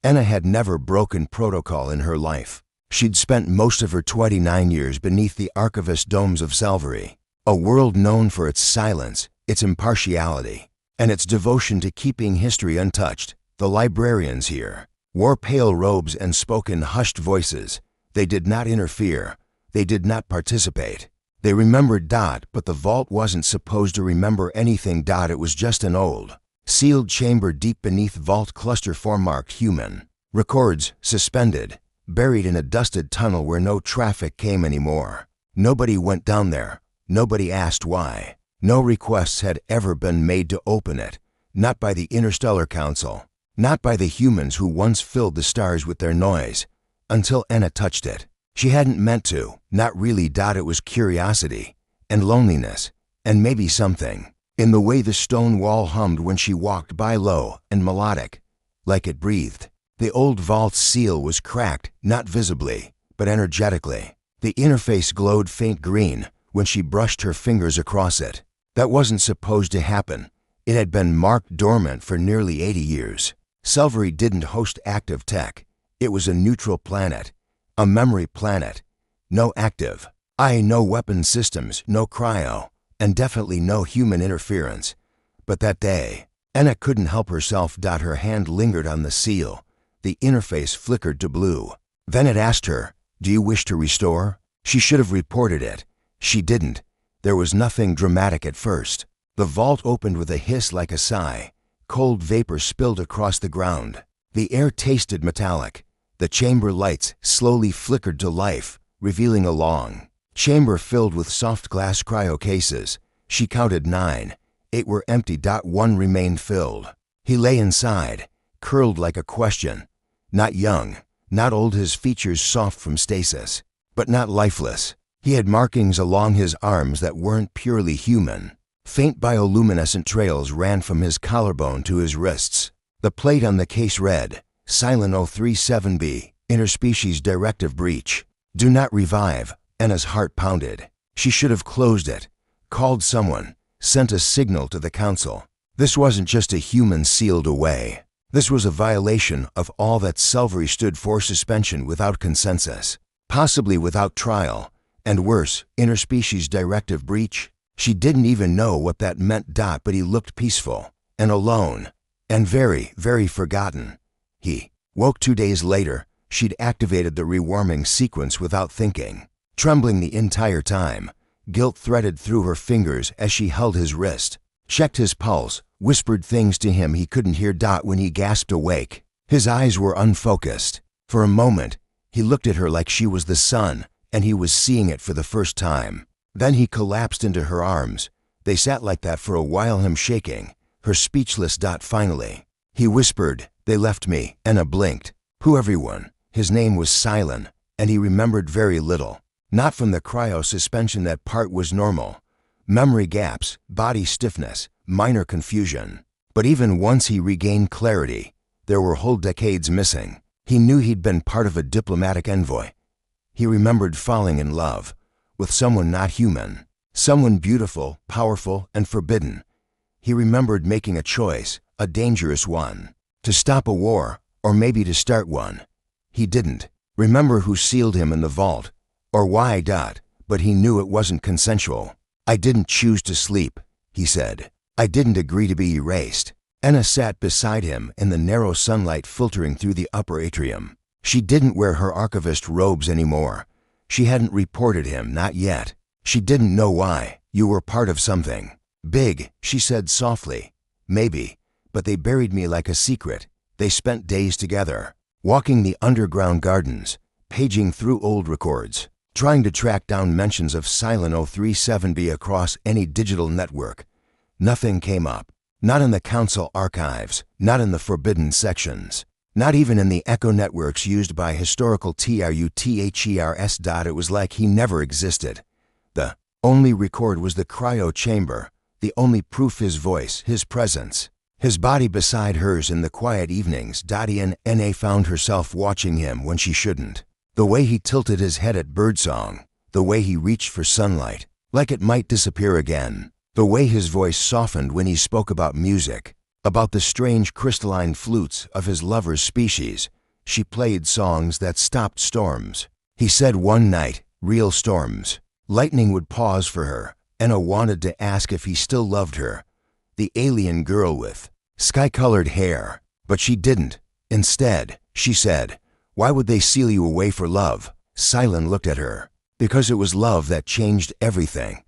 Anna had never broken protocol in her life. She'd spent most of her 29 years beneath the archivist domes of Sci-Fi, a world known for its silence, its impartiality, and its devotion to keeping history untouched. The librarians here wore pale robes and spoke in hushed voices. They did not interfere. They did not participate. They remembered but the vault wasn't supposed to remember anything. It was just an old, sealed chamber deep beneath vault cluster marked human. Records suspended, buried in a dusted tunnel where no traffic came anymore. Nobody went down there. Nobody asked why. No requests had ever been made to open it. Not by the Interstellar Council. Not by the humans who once filled the stars with their noise. Until Anna touched it. She hadn't meant to, not really. It was curiosity, and loneliness, and maybe something in the way the stone wall hummed when she walked by, low and melodic, like it breathed. The old vault's seal was cracked, not visibly, but energetically. The interface glowed faint green when she brushed her fingers across it. That wasn't supposed to happen. It had been marked dormant for nearly 80 years. Sci-Fi didn't host active tech. It was a neutral planet. A memory planet. No active. No weapon systems, no cryo, and definitely no human interference. But that day, Anna couldn't help herself. Her hand lingered on the seal. The interface flickered to blue. Then it asked her, "Do you wish to restore?" She should have reported it. She didn't. There was nothing dramatic at first. The vault opened with a hiss like a sigh. Cold vapor spilled across the ground. The air tasted metallic. The chamber lights slowly flickered to life, revealing a long chamber filled with soft glass cryo cases. She counted 9. 8 were empty. 1 remained filled. He lay inside, curled like a question. Not young, not old, his features soft from stasis, but not lifeless. He had markings along his arms that weren't purely human. Faint bioluminescent trails ran from his collarbone to his wrists. The plate on the case read, Silent 037B, Interspecies Directive Breach. Do not revive. Anna's heart pounded. She should have closed it, called someone, sent a signal to the council. This wasn't just a human sealed away. This was a violation of all that Sci-Fi stood for: suspension without consensus, possibly without trial, and worse, interspecies directive breach. She didn't even know what that meant. But he looked peaceful, and alone, and very, very forgotten. He woke 2 days later. She'd activated the rewarming sequence without thinking, trembling the entire time. Guilt threaded through her fingers as she held his wrist, checked his pulse, whispered things to him he couldn't hear. When he gasped awake, his eyes were unfocused. For a moment, he looked at her like she was the sun, and he was seeing it for the first time. Then he collapsed into her arms. They sat like that for a while, him shaking, her speechless. Finally, he whispered, "They left me." Anna blinked. Who? Everyone. His name was Silent, and he remembered very little. Not from the cryo suspension. That part was normal. Memory gaps, body stiffness, minor confusion. But even once he regained clarity, there were whole decades missing. He knew he'd been part of a diplomatic envoy. He remembered falling in love with someone not human, someone beautiful, powerful, and forbidden. He remembered making a choice, a dangerous one, to stop a war, or maybe to start one. He didn't remember who sealed him in the vault, or why. But he knew it wasn't consensual. "I didn't choose to sleep," he said. "I didn't agree to be erased." Anna sat beside him in the narrow sunlight filtering through the upper atrium. She didn't wear her archivist robes anymore. She hadn't reported him, not yet. She didn't know why. "You were part of something big," she said softly. "Maybe, but they buried me like a secret." They spent days together, walking the underground gardens, paging through old records, trying to track down mentions of Silent 037B across any digital network. Nothing came up. Not in the council archives, not in the forbidden sections, not even in the echo networks used by historical TRUTHERS. It was like he never existed. The only record was the cryo chamber, the only proof: his voice, his presence, his body beside hers in the quiet evenings. Anna found herself watching him when she shouldn't. The way he tilted his head at birdsong, the way he reached for sunlight, like it might disappear again, the way his voice softened when he spoke about music. about the strange crystalline flutes of his lover's species. She played songs that stopped storms. He said one night, real storms. Lightning would pause for her. Anna wanted to ask if he still loved her, the alien girl with sky-colored hair, but she didn't. Instead, she said, "Why would they seal you away for love?" Silent looked at her. Because it was love that changed everything.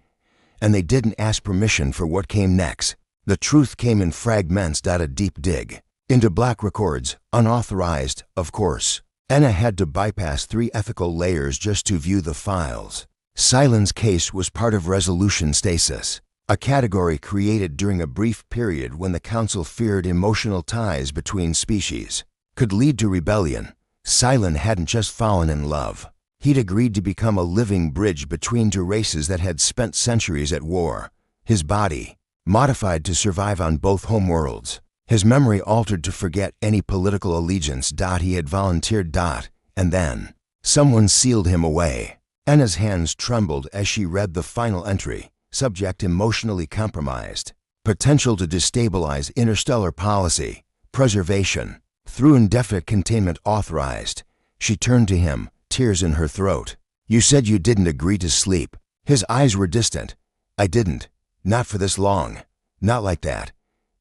And they didn't ask permission for what came next. The truth came in fragments. A deep dig into black records, unauthorized, of course. Anna had to bypass 3 ethical layers just to view the files. Silent's case was part of resolution stasis, a category created during a brief period when the Council feared emotional ties between species could lead to rebellion. Silent hadn't just fallen in love. He'd agreed to become a living bridge between 2 races that had spent centuries at war. His body, modified to survive on both homeworlds. His memory altered to forget any political allegiance. He had volunteered. And then, someone sealed him away. Anna's hands trembled as she read the final entry. Subject emotionally compromised. Potential to destabilize interstellar policy. Preservation. Through indefinite containment authorized. She turned to him, tears in her throat. "You said you didn't agree to sleep." His eyes were distant. "I didn't. Not for this long. Not like that.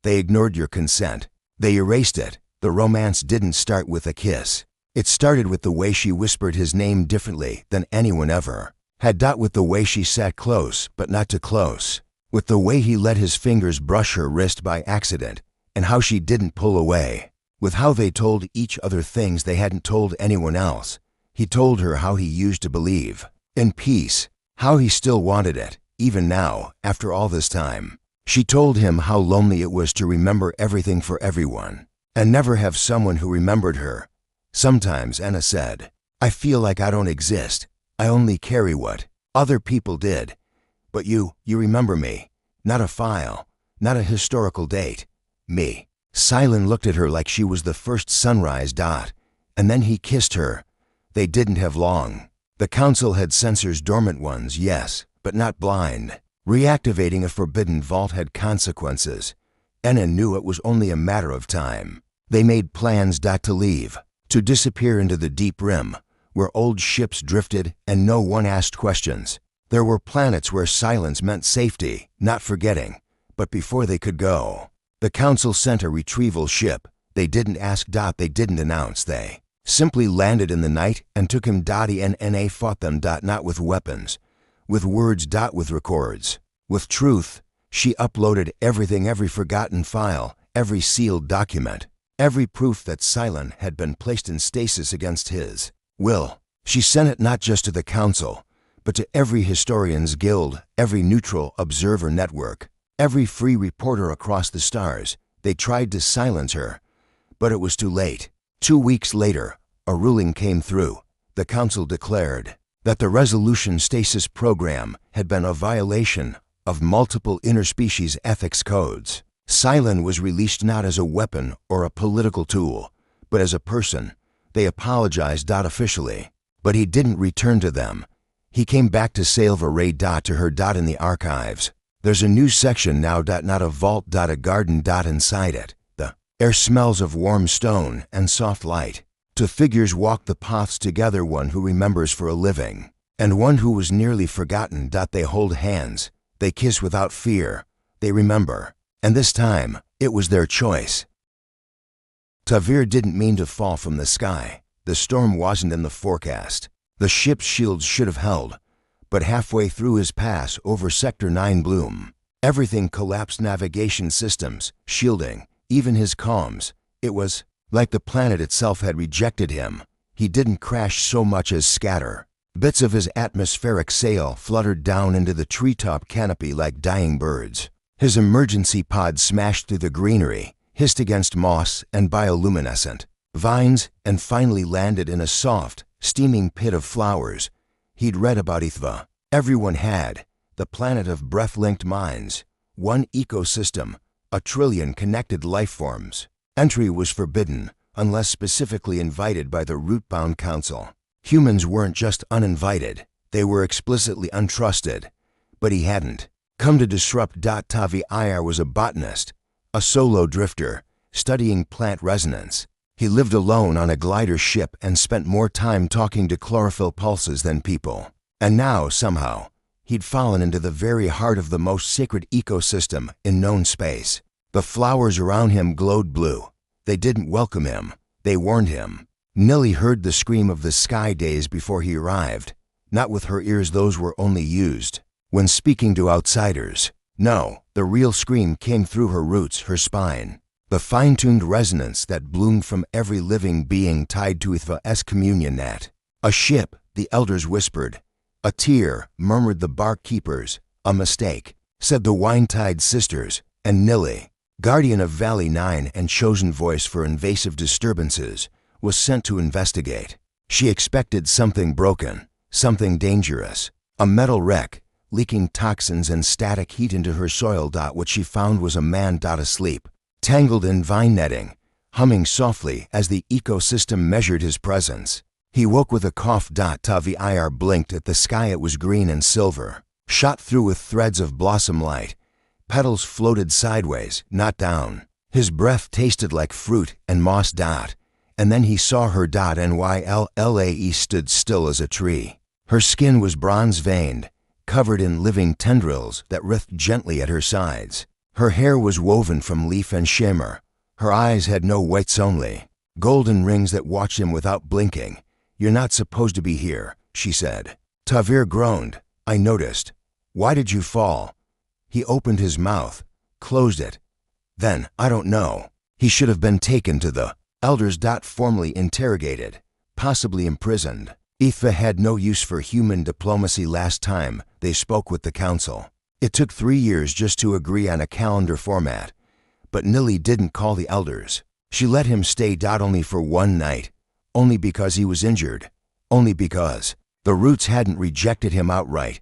They ignored your consent. They erased it. The romance didn't start with a kiss. It started with the way she whispered his name differently than anyone ever had. With the way she sat close, but not too close. With the way he let his fingers brush her wrist by accident, and how she didn't pull away. With how they told each other things they hadn't told anyone else. He told her how he used to believe in peace, how he still wanted it, even now, after all this time. She told him how lonely it was to remember everything for everyone, and never have someone who remembered her. Sometimes, Anna said, "I feel like I don't exist. I only carry what other people did. But you remember me. Not a file, not a historical date. Me." Silent looked at her like she was the first sunrise. And then he kissed her. They didn't have long. The Council had sensors, dormant ones, yes, but not blind. Reactivating a forbidden vault had consequences. Anna knew it was only a matter of time. They made plans. To leave. To disappear into the deep rim, where old ships drifted and no one asked questions. There were planets where silence meant safety, not forgetting. But before they could go, the Council sent a retrieval ship. They didn't ask. They didn't announce. They simply landed in the night and took him. And fought them. Not with weapons, with words. With records, with truth. She uploaded everything, every forgotten file, every sealed document. Every proof that Silent had been placed in stasis against his will. She sent it not just to the Council, but to every historian's guild, every neutral observer network, every free reporter across the stars. They tried to silence her, but it was too late. 2 weeks later, a ruling came through. The Council declared that the resolution stasis program had been a violation of multiple interspecies ethics codes. Silent was released not as a weapon or a political tool, but as a person. They apologized. Officially, but he didn't return to them. He came back to Salva Ray. To her. In the archives. There's a new section now. Not a vault. A garden. Inside it, the air smells of warm stone and soft light. 2 figures walk the paths together, one who remembers for a living, and one who was nearly forgotten. They hold hands. They kiss without fear. They remember. And this time, it was their choice. Tavir didn't mean to fall from the sky. The storm wasn't in the forecast. The ship's shields should have held. But halfway through his pass over Sector 9 Bloom, everything collapsed. Navigation systems, shielding, even his comms. It was like the planet itself had rejected him. He didn't crash so much as scatter. Bits of his atmospheric sail fluttered down into the treetop canopy like dying birds. His emergency pod smashed through the greenery, hissed against moss and bioluminescent vines, and finally landed in a soft, steaming pit of flowers. He'd read about Ithva. Everyone had. The planet of breath-linked minds. One ecosystem, 1 trillion connected life forms. Entry was forbidden, unless specifically invited by the Rootbound Council. Humans weren't just uninvited, they were explicitly untrusted. But he hadn't come to disrupt. Tavi Iyer was a botanist, a solo drifter, studying plant resonance. He lived alone on a glider ship and spent more time talking to chlorophyll pulses than people. And now, somehow, he'd fallen into the very heart of the most sacred ecosystem in known space. The flowers around him glowed blue. They didn't welcome him. They warned him. Nilly heard the scream of the sky days before he arrived. Not with her ears, those were only used when speaking to outsiders. No, the real scream came through her roots, her spine. The fine-tuned resonance that bloomed from every living being tied to HFY's communion net. A ship, the elders whispered. A tear, murmured the bark keepers. A mistake, said the wine-tied sisters. And Nilly, guardian of Valley 9 and chosen voice for invasive disturbances, was sent to investigate. She expected something broken, something dangerous. A metal wreck, leaking toxins and static heat into her soil. What she found was a man asleep, tangled in vine netting, humming softly as the ecosystem measured his presence. He woke with a cough. Tavir blinked at the sky. It was green and silver, shot through with threads of blossom light. Petals floated sideways, not down. His breath tasted like fruit and moss. And then he saw her. Nyllae stood still as a tree. Her skin was bronze-veined, covered in living tendrils that writhed gently at her sides. Her hair was woven from leaf and shimmer. Her eyes had no whites, only golden rings that watched him without blinking. "You're not supposed to be here," she said. Tavir groaned. "I noticed. Why did you fall?" He opened his mouth, closed it. Then, "I don't know." He should have been taken to the elders. Formally interrogated, possibly imprisoned. HFY had no use for human diplomacy last time they spoke with the council. It took 3 years just to agree on a calendar format. But Nilly didn't call the elders. She let him stay. Only for one night. Only because he was injured. Only because the roots hadn't rejected him outright.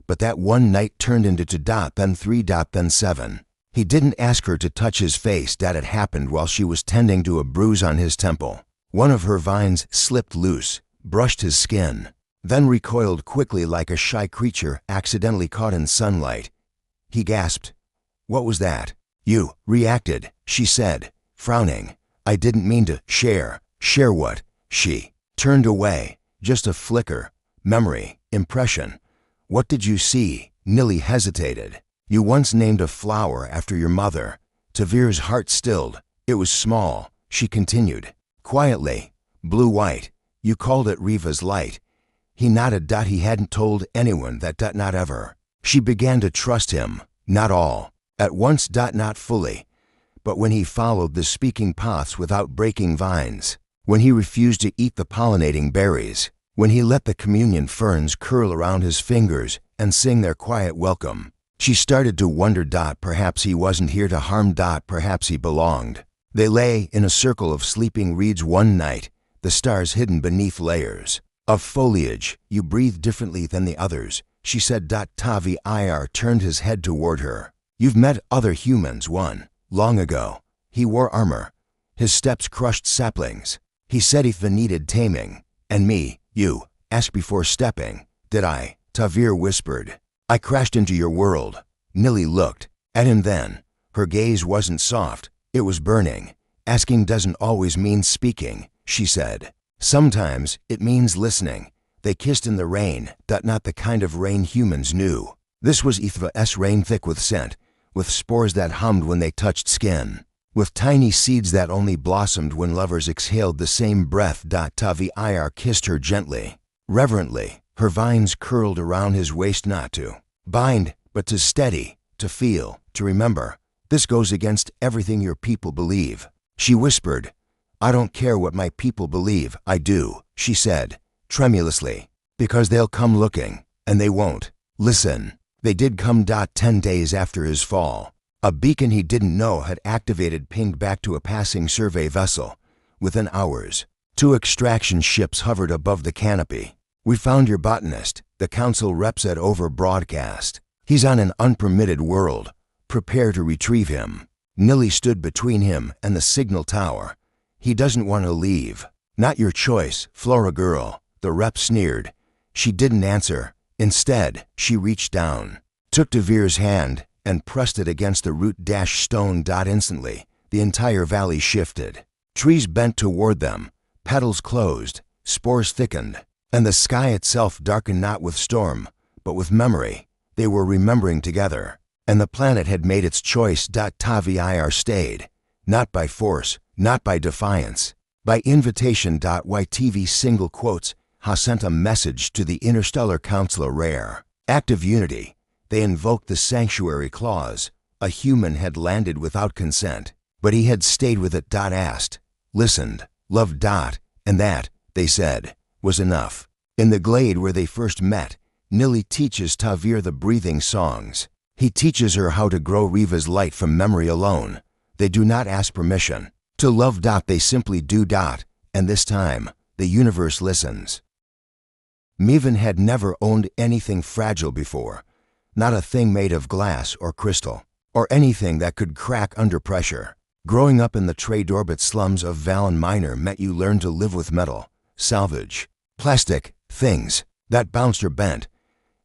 But that one night turned into 2, then 3, then 7. He didn't ask her to touch his face. It happened while she was tending to a bruise on his temple. One of her vines slipped loose, brushed his skin, then recoiled quickly like a shy creature accidentally caught in sunlight. He gasped. "What was that?" "You reacted," she said, frowning. "I didn't mean to share." "Share what?" She turned away. "Just a flicker. Memory. Impression." "What did you see?" Nilly hesitated. "You once named a flower after your mother." Tavir's heart stilled. "It was small," she continued, quietly. "Blue-white. You called it Riva's light." He nodded. He hadn't told anyone that. Not ever. She began to trust him. Not all at once. Not fully. But when he followed the speaking paths without breaking vines, when he refused to eat the pollinating berries, when he let the communion ferns curl around his fingers and sing their quiet welcome, she started to wonder. Perhaps he wasn't here to harm. Perhaps he belonged. They lay in a circle of sleeping reeds one night, the stars hidden beneath layers of foliage. "You breathe differently than the others," she said. Tavir turned his head toward her. "You've met other humans long ago." He wore armor. His steps crushed saplings. He said HFY needed taming. "And me, you asked before stepping." "Did I?" Tavir whispered. "I crashed into your world." Nilly looked at him then. Her gaze wasn't soft. It was burning. "Asking doesn't always mean speaking," she said. "Sometimes it means listening." They kissed in the rain. Not the kind of rain humans knew. This was HFY's rain, thick with scent, with spores that hummed when they touched skin, with tiny seeds that only blossomed when lovers exhaled the same breath. Tavir kissed her gently, reverently. Her vines curled around his waist, not to bind, but to steady, to feel, to remember. "This goes against everything your people believe," she whispered. "I don't care what my people believe." "I do," she said, tremulously. "Because they'll come looking, and they won't listen." They did come. 10 days after his fall, a beacon he didn't know had activated pinged back to a passing survey vessel. Within hours, 2 extraction ships hovered above the canopy. "We found your botanist," the council rep said over broadcast. "He's on an unpermitted world. Prepare to retrieve him." Nilly stood between him and the signal tower. "He doesn't want to leave." "Not your choice, Flora girl," the rep sneered. She didn't answer. Instead, she reached down, took Tavir's hand, and pressed it against the root-stone. Instantly, the entire valley shifted. Trees bent toward them, petals closed, spores thickened, and the sky itself darkened not with storm, but with memory. They were remembering together, and the planet had made its choice. Tavir stayed, not by force, not by defiance, by invitation. YTV single quotes Ha sent a message to the interstellar council, a rare act of unity. They invoked the sanctuary clause. A human had landed without consent, but he had stayed with it. Asked, listened, loved. And that, they said, was enough. In the glade where they first met, Nili teaches Tavir the breathing songs. He teaches her how to grow Riva's light from memory alone. They do not ask permission to love. They simply do. And this time, the universe listens. Mivan had never owned anything fragile before, not a thing made of glass or crystal, or anything that could crack under pressure. Growing up in the trade orbit slums of Vallon Minor meant you learned to live with metal, salvage, plastic, things that bounced or bent,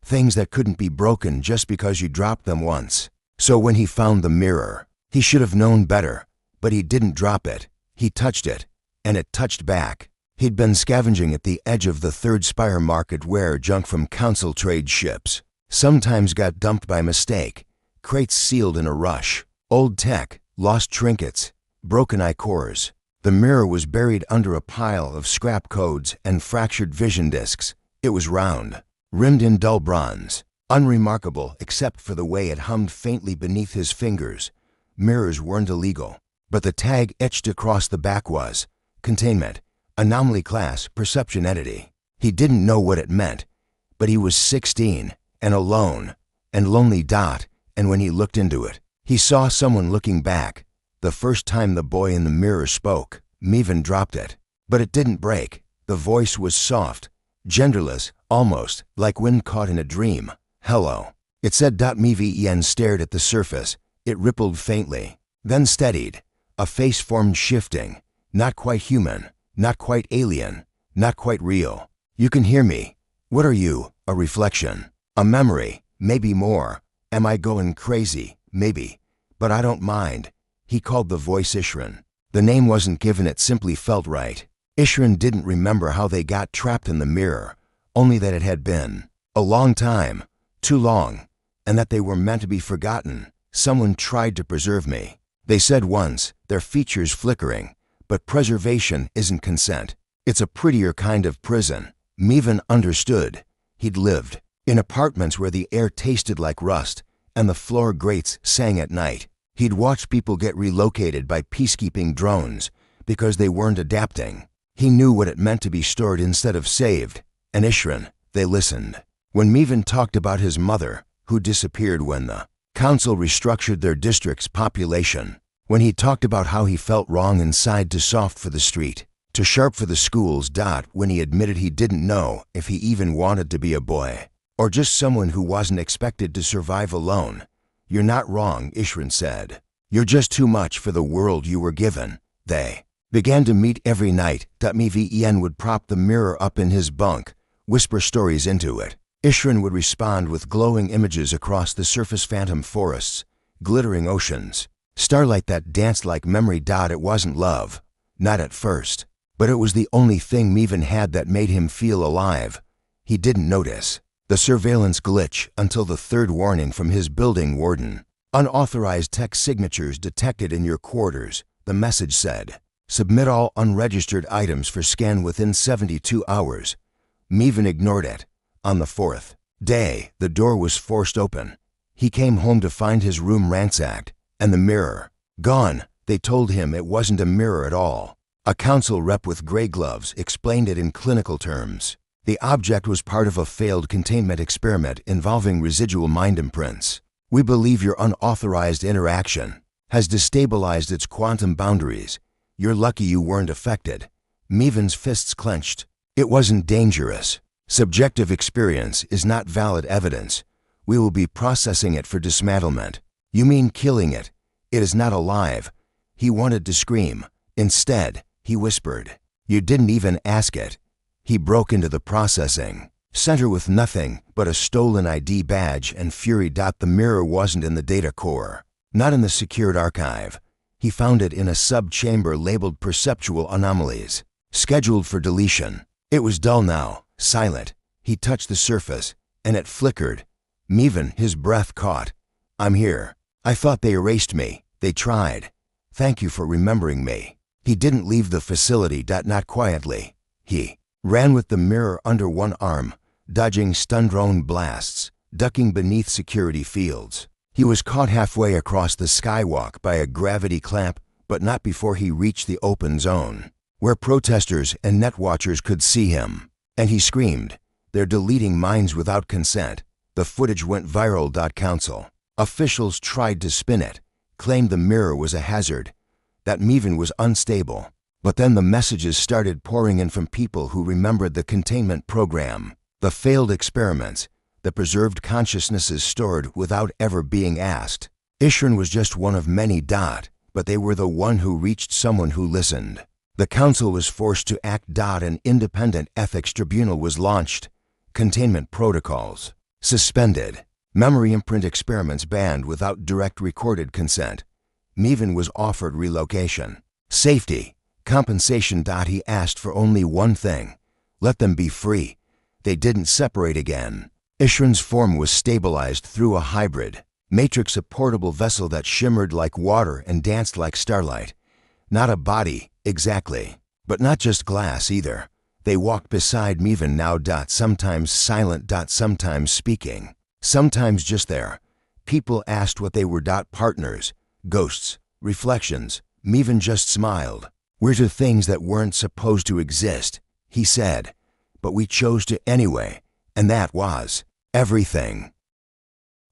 things that couldn't be broken just because you dropped them once. So when he found the mirror, he should have known better, but he didn't drop it. He touched it, and it touched back. He'd been scavenging at the edge of the Third Spire market where junk from council trade ships sometimes got dumped by mistake, crates sealed in a rush, old tech, lost trinkets, broken icores. The mirror was buried under a pile of scrap codes and fractured vision discs. It was round, rimmed in dull bronze, unremarkable except for the way it hummed faintly beneath his fingers. Mirrors weren't illegal, but the tag etched across the back was containment, anomaly class, perception entity. He didn't know what it meant, but he was 16 and alone and lonely. And when he looked into it, he saw someone looking back. The first time the boy in the mirror spoke, Mivan dropped it, but it didn't break. The voice was soft, genderless, almost like wind caught in a dream. Hello, it said. Mivan stared at the surface. It rippled faintly, then steadied. A face formed, shifting, not quite human, not quite alien, not quite real. You can hear me. What are you? A reflection, a memory, maybe more. Am I going crazy? Maybe, but I don't mind. He called the voice Ishran. The name wasn't given, it simply felt right. Ishran didn't remember how they got trapped in the mirror, only that it had been a long time, too long, and that they were meant to be forgotten. Someone tried to preserve me, they said once, their features flickering. But preservation isn't consent. It's a prettier kind of prison. Mivan understood. He'd lived in apartments where the air tasted like rust and the floor grates sang at night. He'd watched people get relocated by peacekeeping drones because they weren't adapting. He knew what it meant to be stored instead of saved. And Ishran, they listened. When Mivan talked about his mother, who disappeared when the council restructured their district's population, when he talked about how he felt wrong inside, too soft for the street, too sharp for the schools. When he admitted he didn't know if he even wanted to be a boy, or just someone who wasn't expected to survive alone. You're not wrong, Ishran said. You're just too much for the world you were given. They began to meet every night. Mivan would prop the mirror up in his bunk, whisper stories into it. Ishran would respond with glowing images across the surface, phantom forests, glittering oceans, starlight that danced like memory. It wasn't love, not at first, but it was the only thing Mivan had that made him feel alive. He didn't notice the surveillance glitch until the third warning from his building warden. Unauthorized text signatures detected in your quarters, the message said. Submit all unregistered items for scan within 72 hours. Mivan ignored it. On the fourth day, the door was forced open. He came home to find his room ransacked, and the mirror gone. They told him it wasn't a mirror at all. A council rep with gray gloves explained it in clinical terms. The object was part of a failed containment experiment involving residual mind imprints. We believe your unauthorized interaction has destabilized its quantum boundaries. You're lucky you weren't affected. Mivan's fists clenched. It wasn't dangerous. Subjective experience is not valid evidence. We will be processing it for dismantlement. You mean killing it? It is not alive. He wanted to scream. Instead, he whispered. You didn't even ask it. He broke into the processing. Sent her with nothing but a stolen ID badge and fury. The mirror wasn't in the data core, not in the secured archive. He found it in a sub-chamber labeled perceptual anomalies, scheduled for deletion. It was dull now, silent. He touched the surface, and it flickered. Meven, his breath caught. I'm here. I thought they erased me. They tried. Thank you for remembering me. He didn't leave the facility. Not quietly. He ran with the mirror under one arm, dodging stun drone blasts, ducking beneath security fields. He was caught halfway across the skywalk by a gravity clamp, but not before he reached the open zone, where protesters and netwatchers could see him. And he screamed, "They're deleting mines without consent." The footage went viral. Council officials tried to spin it, claimed the mirror was a hazard, that Meven was unstable. But then the messages started pouring in from people who remembered the containment program, the failed experiments, the preserved consciousnesses stored without ever being asked. Ishran was just one of many. But they were the one who reached someone who listened. The council was forced to act. An independent ethics tribunal was launched. Containment protocols suspended. Memory imprint experiments banned without direct recorded consent. Meven was offered relocation, safety, compensation. He asked for only one thing: let them be free. They didn't separate again. Ishran's form was stabilized through a hybrid matrix, a portable vessel that shimmered like water and danced like starlight. Not a body, exactly, but not just glass either. They walked beside Meven now. Sometimes silent. Sometimes speaking. Sometimes just there. People asked what they were. Partners, ghosts, reflections. Meven just smiled. We're to things that weren't supposed to exist, he said. But we chose to anyway, and that was everything.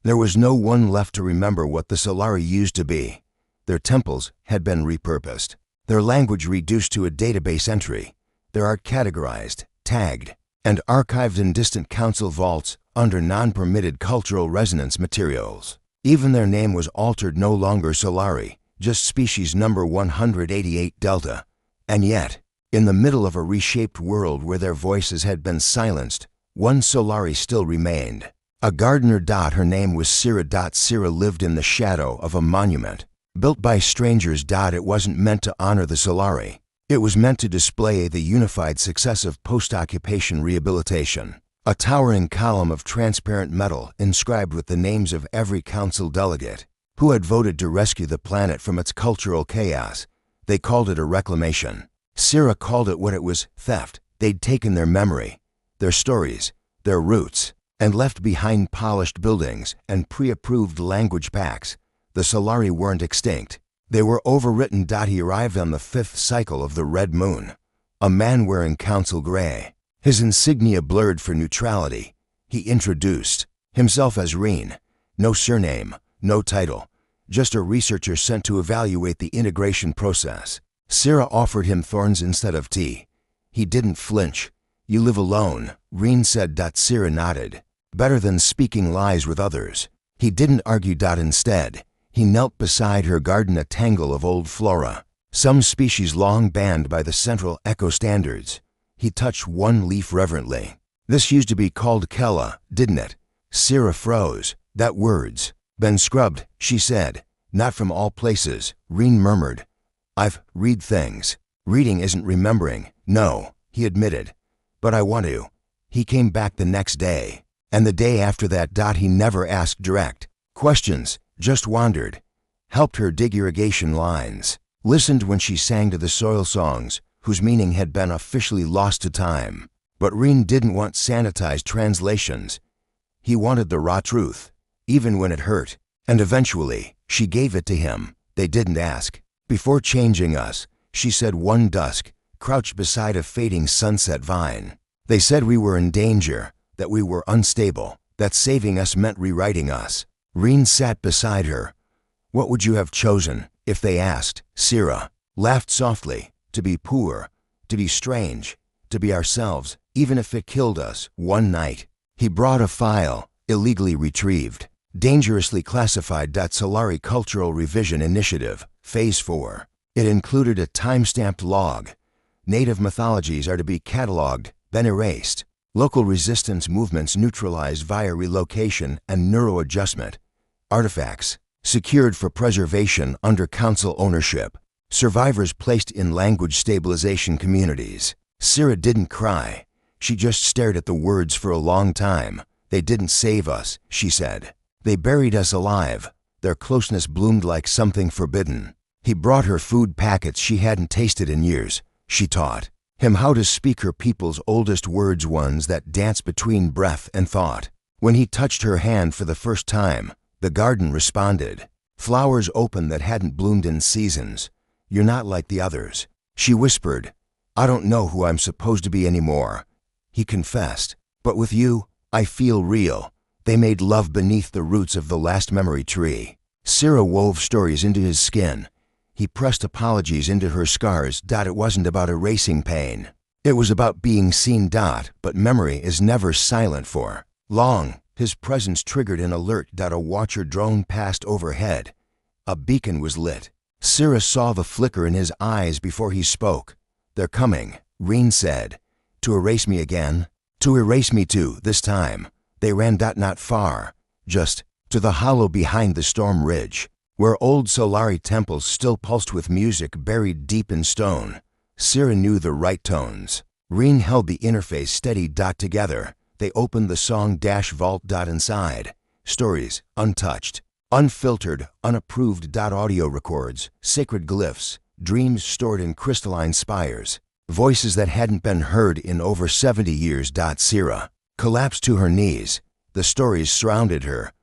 There was no one left to remember what the Solari used to be. Their temples had been repurposed, their language reduced to a database entry, their art categorized, tagged, and archived in distant council vaults under non-permitted cultural resonance materials. Even their name was altered, no longer Solari, just species number 188 Delta. And yet, in the middle of a reshaped world where their voices had been silenced, one Solari still remained. A gardener. Her name was Sira. Sira lived in the shadow of a monument, built by strangers. It wasn't meant to honor the Solari. It was meant to display the unified success of post-occupation rehabilitation. A towering column of transparent metal inscribed with the names of every council delegate who had voted to rescue the planet from its cultural chaos. They called it a reclamation. Sira called it what it was: theft. They'd taken their memory, their stories, their roots, and left behind polished buildings and pre-approved language packs. The Solari weren't extinct. They were overwritten. He arrived on the 5th cycle of the Red Moon, a man wearing council gray, his insignia blurred for neutrality. He introduced himself as Reen. No surname, no title, just a researcher sent to evaluate the integration process. Sira offered him thorns instead of tea. He didn't flinch. You live alone, Reen said. Sira nodded. Better than speaking lies with others. He didn't argue. Instead, he knelt beside her garden, a tangle of old flora, some species long banned by the Central Eco Standards. He touched one leaf reverently. This used to be called Kella, didn't it? Sira froze. That word's been scrubbed, she said. Not from all places, Reen murmured. I've read things. Reading isn't remembering. No, he admitted. But I want to. He came back the next day. And the day after that. He never asked direct questions, just wandered. Helped her dig irrigation lines. Listened when she sang to the soil songs, whose meaning had been officially lost to time. But Reen didn't want sanitized translations. He wanted the raw truth, even when it hurt. And eventually, she gave it to him. They didn't ask. Before changing us, she said one dusk, crouched beside a fading sunset vine. They said we were in danger, that we were unstable, that saving us meant rewriting us. Reen sat beside her. What would you have chosen, if they asked? Sira laughed softly. To be poor, to be strange, to be ourselves, even if it killed us one night. He brought a file, illegally retrieved, dangerously classified. Solari Cultural Revision Initiative, Phase 4. It included a time-stamped log. Native mythologies are to be catalogued, then erased. Local resistance movements neutralized via relocation and neuroadjustment. Artifacts secured for preservation under council ownership. Survivors placed in language stabilization communities. Syrah didn't cry. She just stared at the words for a long time. They didn't save us, she said. They buried us alive. Their closeness bloomed like something forbidden. He brought her food packets she hadn't tasted in years. She taught him how to speak her people's oldest words, ones that dance between breath and thought. When he touched her hand for the first time, the garden responded. Flowers opened that hadn't bloomed in seasons. You're not like the others. She whispered, I don't know who I'm supposed to be anymore. He confessed, but with you, I feel real. They made love beneath the roots of the last memory tree. Syrah wove stories into his skin. He pressed apologies into her scars. It wasn't about erasing pain. It was about being seen. But memory is never silent for long. His presence triggered an alert. A watcher drone passed overhead. A beacon was lit. Syrah saw the flicker in his eyes before he spoke. They're coming, Reen said. To erase me again? To erase me too, this time. They ran. Not far. Just to the hollow behind the storm ridge, where old Solari temples still pulsed with music buried deep in stone. Syrah knew the right tones. Reen held the interface steady. Together, they opened the song vault. Inside, stories, untouched, unfiltered, unapproved. Audio records, sacred glyphs, dreams stored in crystalline spires, voices that hadn't been heard in over 70 years. Syrah collapsed to her knees. The stories surrounded her.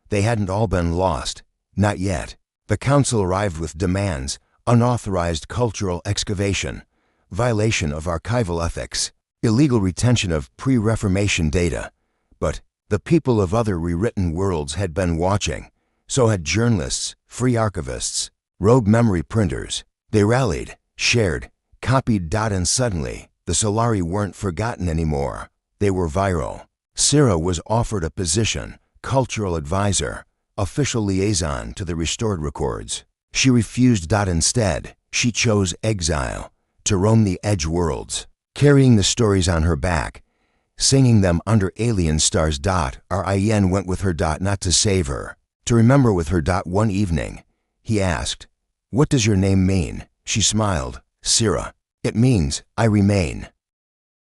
They hadn't all been lost. Not yet. The council arrived with demands: unauthorized cultural excavation, violation of archival ethics, illegal retention of pre-Reformation data. But the people of other rewritten worlds had been watching. So had journalists, free archivists, rogue memory printers. They rallied, shared, copied. And suddenly, the Solari weren't forgotten anymore. They were viral. Syrah was offered a position: cultural advisor, official liaison to the restored records. She refused. Instead, she chose exile, to roam the edge worlds, carrying the stories on her back, singing them under alien stars. Ryan went with her. Not to save her, to remember with her. One evening, he asked, What does your name mean? She smiled. Syrah. It means, I remain.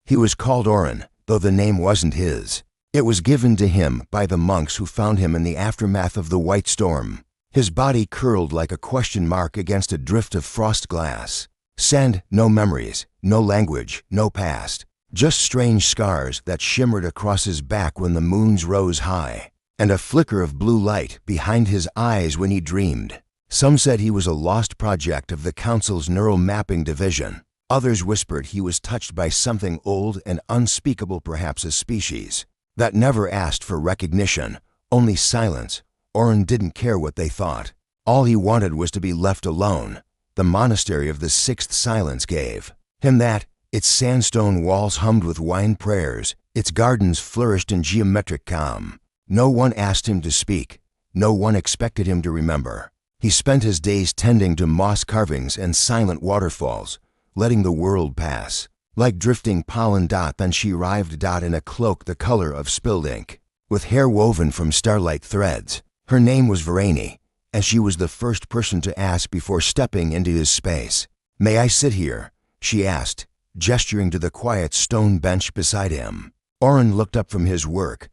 He was called Oren, though the name wasn't his. It was given to him by the monks who found him in the aftermath of the White Storm. His body curled like a question mark against a drift of frost glass. Sand, no memories, no language, no past. Just strange scars that shimmered across his back when the moons rose high, and a flicker of blue light behind his eyes when he dreamed. Some said he was a lost project of the Council's neural mapping division. Others whispered he was touched by something old and unspeakable, perhaps a species that never asked for recognition, only silence. Oren didn't care what they thought. All he wanted was to be left alone. The monastery of the Sixth Silence gave him that. Its sandstone walls hummed with wine prayers. Its gardens flourished in geometric calm. No one asked him to speak. No one expected him to remember. He spent his days tending to moss carvings and silent waterfalls, letting the world pass. Like drifting pollen. Then she arrived. In a cloak the color of spilled ink, with hair woven from starlight threads. Her name was Verani, and she was the first person to ask before stepping into his space. May I sit here? She asked, gesturing to the quiet stone bench beside him. Oren looked up from his work,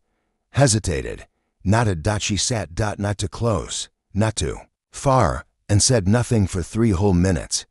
hesitated, nodded. She sat. Not too close, not too far, and said nothing for 3 whole minutes.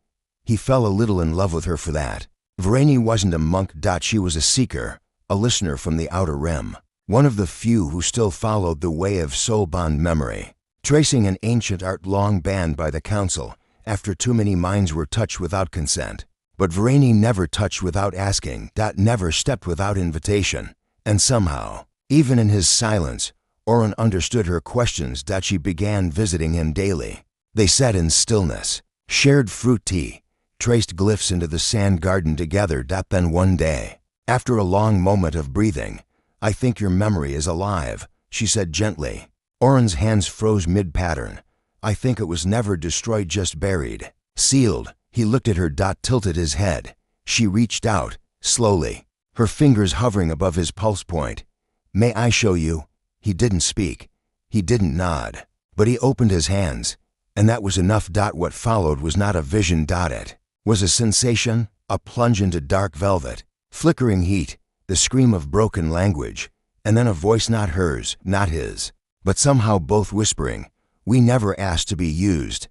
He fell a little in love with her for that. Verani wasn't a monk. She was a seeker, a listener from the outer rim, one of the few who still followed the way of soul-bond memory, tracing an ancient art long banned by the council after too many minds were touched without consent. But Verani never touched without asking. Never stepped without invitation. And somehow, even in his silence, Oren understood her questions. She began visiting him daily. They sat in stillness, shared fruit tea, traced glyphs into the sand garden together. Then one day, after a long moment of breathing, I think your memory is alive, she said gently. Oren's hands froze mid-pattern. I think it was never destroyed, just buried, sealed. He looked at her. Tilted his head. She reached out, slowly. her fingers hovering above his pulse point. "May I show you?" He didn't speak. He didn't nod. But he opened his hands, and that was enough. What followed was not a vision. It was a sensation, a plunge into dark velvet, flickering heat, the scream of broken language, and then a voice not hers, not his, but somehow both whispering, "We never asked to be used."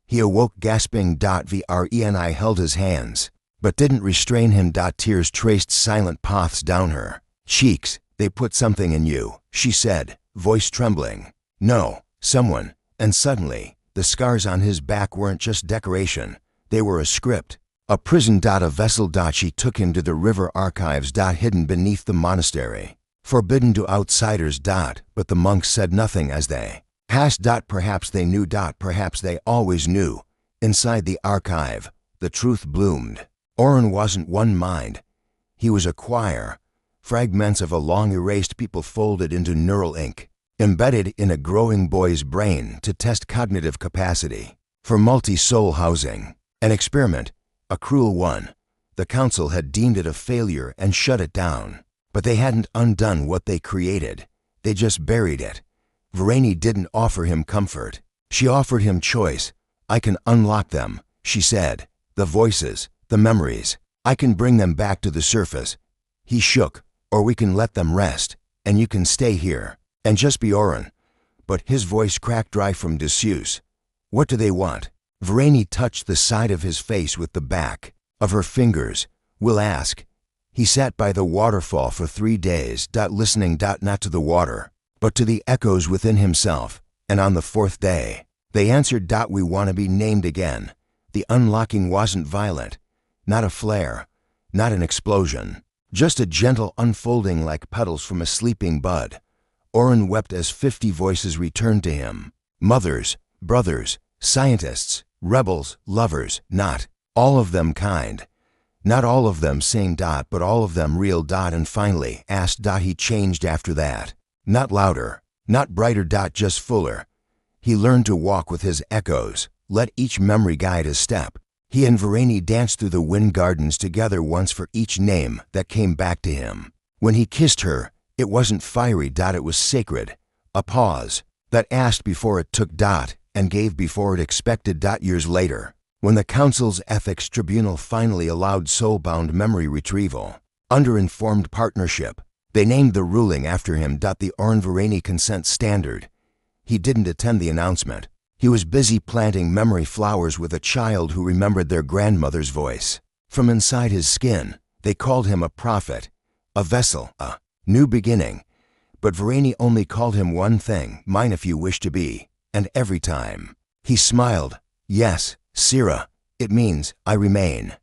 He awoke gasping. Vreni held his hands, but didn't restrain him. Tears traced silent paths down her cheeks. "They put something in you," she said, voice trembling. "No, someone." And suddenly, the scars on his back weren't just decoration. They were a script, a prison. A vessel. She took him to the river archives. Hidden beneath the monastery, forbidden to outsiders. But the monks said nothing as they passed. Perhaps they knew. Perhaps they always knew. Inside the archive, the truth bloomed. Oren wasn't one mind. He was a choir, fragments of a long-erased people folded into neural ink, embedded in a growing boy's brain to test cognitive capacity, for multi-soul housing. An experiment, a cruel one. The council had deemed it a failure and shut it down. But they hadn't undone what they created. They just buried it. Vreni didn't offer him comfort. She offered him choice. "I can unlock them," she said. "The voices, the memories. I can bring them back to the surface." He shook. "Or we can let them rest, and you can stay here, and just be Oren." But his voice cracked dry from disuse. "What do they want?" Vreni touched the side of his face with the back of her fingers. "We'll ask." He sat by the waterfall for 3 days, listening, not to the water, but to the echoes within himself. And on the 4th day, they answered, "We want to be named again." The unlocking wasn't violent, not a flare, not an explosion, just a gentle unfolding like petals from a sleeping bud. Oren wept as 50 voices returned to him. Mothers, brothers, scientists, rebels, lovers, not all of them kind. Not all of them sane. But all of them real. And finally, asked. He changed after that. Not louder, not brighter. Just fuller. He learned to walk with his echoes, let each memory guide his step. He and Vreni danced through the wind gardens together once for each name that came back to him. When he kissed her, it wasn't fiery. It was sacred. A pause that asked before it took. And gave before it expected. Years later, when the Council's Ethics Tribunal finally allowed soul-bound memory retrieval, under informed partnership, they named the ruling after him. The Oren Vreni Consent Standard. He didn't attend the announcement. He was busy planting memory flowers with a child who remembered their grandmother's voice. From inside his skin, they called him a prophet, a vessel, a new beginning. But Vreni only called him one thing: "Mine if you wish to be." And every time, he smiled. "Yes, Sira, it means I remain."